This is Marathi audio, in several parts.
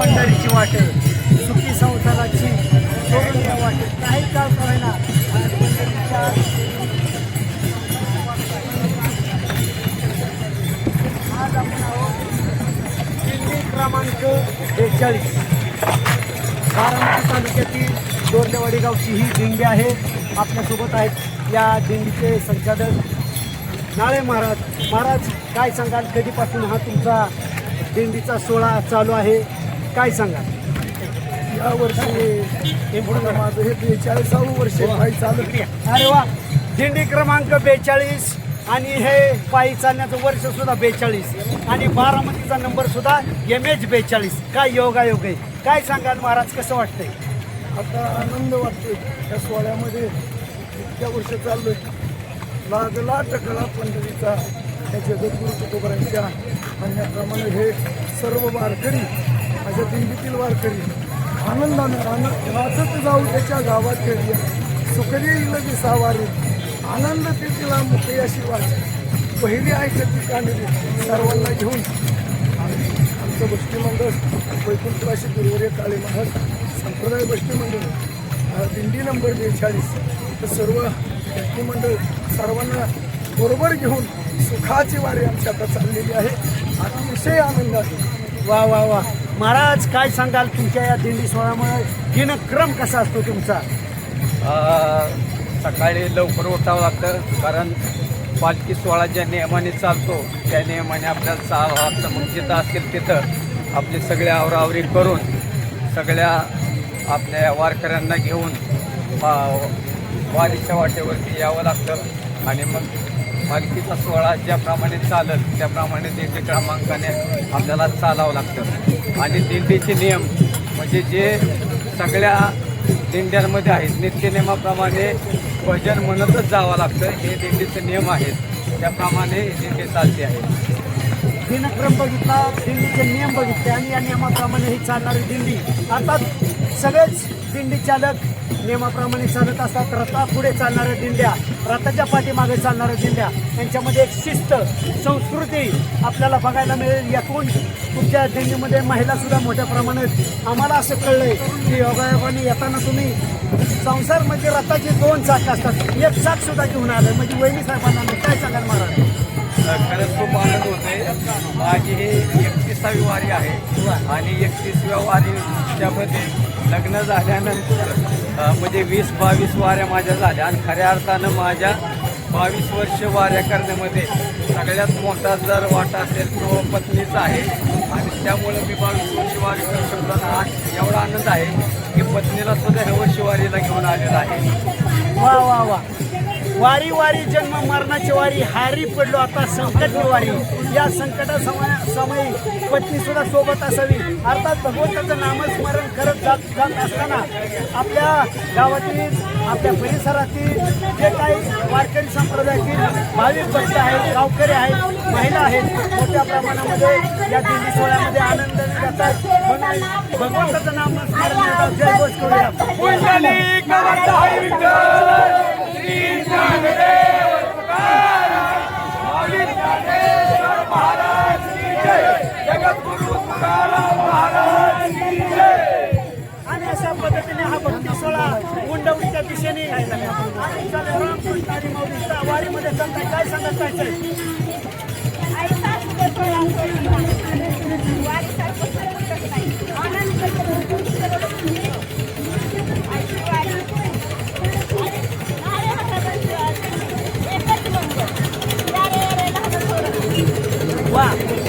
पंढरीची वाट, सुखी संसाराची सोडून द्या वाट, काही काळ कळेना पंढरीच्या आज आपण आहोत दिंडी क्रमांक 42 बारामती तालुक्यातील दोर्लेवाडी गावची ही दिंडी आहे. आपल्यासोबत आहेत या दिंडीचे संचालक नाळे महाराज. काय सांगाल, कधीपासून हा तुमचा दिंडीचा सोहळा चालू आहे, काय सांगाल? या वर्षी माझं हे 42वे वर्ष पायी चालत. अरे वा, दिंडी क्रमांक 42 आणि हे पायी चालण्याचं वर्ष सुद्धा 42 आणि बारामतीचा नंबर सुद्धा MH 42. काय योगायोग आहे, काय सांगाल महाराज, कसं वाटतंय? आता आनंद वाटतोय या सोहळ्यामध्ये. इतक्या वर्ष चाललोय, लागला टकला पंढरीचा त्याच्या जगुरु तुकोबारांच्या म्हणण्याप्रमाणे हे सर्व वारकरी, माझ्या दिंडीतील वारकरी आनंदानं नाचत जाऊ त्याच्या गावात खेळल्या, सुखरी येईल दिसावारी, आनंद तिला मुके अशी वाच पहिली ऐकत कांडली सर्वांना घेऊन आमचं बष्टी मंडळ वैकुंठवासी गुरुवर्य काळे महाराज संप्रदाय बष्टी मंडळ दिंडी नंबर 42 तर सर्व बष्टी मंडळ सर्वांना बरोबर घेऊन सुखाची वारी आमच्या आता चाललेली आहे. अतिशय आनंद आहे. वा वा वा महाराज, काय सांगाल तुमच्या या दिंडी सोहळ्यामुळे दिनक्रम कसा असतो तुमचा? सकाळी लवकर उठावं लागतं, कारण पालखी सोहळा ज्या नियमाने चालतो त्या नियमाने आपल्याला चालावं लागतं. मग जिथं असेल तिथं आपली सगळी आवराआवरी करून सगळ्या आपल्या वारकऱ्यांना घेऊन वारीच्या वाटेवरती यावं लागतं आणि मग पालखीचा सोहळा ज्याप्रमाणे चालत त्याप्रमाणे दिंडी क्रमांकाने आपल्याला चालावं लागतं. आणि दिंडीचे नियम म्हणजे जे सगळ्या दिंड्यांमध्ये आहेत, नित्यनियमाप्रमाणे भजन म्हणतच जावं लागतं. हे दिंडीचे नियम आहेत, त्याप्रमाणे दिंडी चालते आहे. दिनक्रम बघितला, दिंडीचे नियम बघितले आणि या नियमाप्रमाणे ही चालणारी दिंडी. अर्थात सगळेच दिंडी चालक नियमाप्रमाणे चालत असतात. रथापुढे चालणाऱ्या दिंड्या, रथाच्या पाठीमागे चालणाऱ्या दिंड्या, यांच्यामध्ये एक शिस्त, संस्कृती आपल्याला बघायला मिळेल. यातून तुमच्या दिंडीमध्ये महिलासुद्धा मोठ्या प्रमाणात आम्हाला असं कळलंय की योगायोगाने येताना तुम्ही संसार म्हणजे रथाचे 2 चाक असतात, 1 चाक सुद्धा घेऊन आलं, म्हणजे वहिनी साहेबांना काय सांगाल महाराज? खरंच खूप आनंद होतोय. माझी ही 31वी वारी आहे आणि 31व्या वारीच्यामध्ये लग्न झाल्यानंतर म्हणजे 20-22 वाऱ्या माझ्या झाल्या आणि खऱ्या अर्थानं माझ्या 22 वर्ष वाऱ्या करण्यामध्ये सगळ्यात मोठा जर वाटा असेल तो पत्नीचा आहे आणि त्यामुळे मी 22 वर्ष वारी करू शकतो. आज एवढा आनंद आहे की पत्नीला सुद्धा हे वर्ष वारीला घेऊन आलेला आहे. वा वा वा, वारी वारी जन्म मरणाची वारी, हारी पडलो आता संकटची वारी. या समयी पत्नी सुद्धा सोबत असावी. अर्थात भगवंताचं नामस्मरण करत जात असताना आपल्या गावातील, आपल्या परिसरातील जे काही वारकरी संप्रदायातील भाविक भक्त आहेत, गावकरी आहेत, महिला आहेत, मोठ्या प्रमाणामध्ये या दिंडी सोहळ्यामध्ये आनंद घेतात. म्हणून भगवंताचं नामस्मरण करतात. जय घोष करूया. आणि अशा पद्धतीने हा भक्ती सोहळा मुंडवडीच्या दिशेने वारीमध्ये चालताय. काय सांगत जायचंय? वा,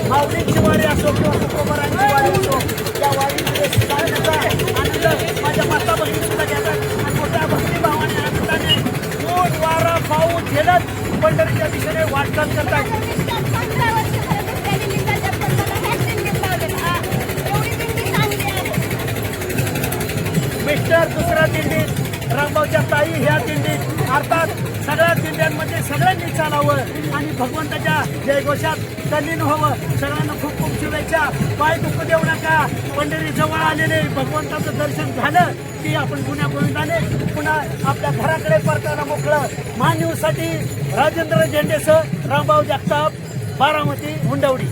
माऊलींची वारी असो किंवा तुकोबारांची वारी असो, या वारीमध्ये चालण्याचा आनंद माझ्या माता बहिणी सुद्धा घेतात आणि मोठ्या भक्तिभावाने आनंदाने ऊन वारा पाऊस झेलत पंढरीच्या दिशेने वाटचाल करतात. मिस्टर दुसऱ्या दिंडीत, रामभाऊच्या ताई ह्या दिंडीत, अर्थात सगळ्या दिंड्यांमध्ये सगळ्यांनी चालावं आणि भगवंताच्या जयघोषात तल्लीन व्हावं. सगळ्यांना खूप खूप शुभेच्छा. पाय दुःख देऊ नका. पंढरी जवळ आलेले भगवंताचं दर्शन झालं की आपण पुण्या गोविंदाने पुन्हा आपल्या घराकडे परतायला मोकळं. महान्यूजसाठी राजेंद्र झेंडेसह रामभाऊ जगताप, बारामती, मुंडवडी.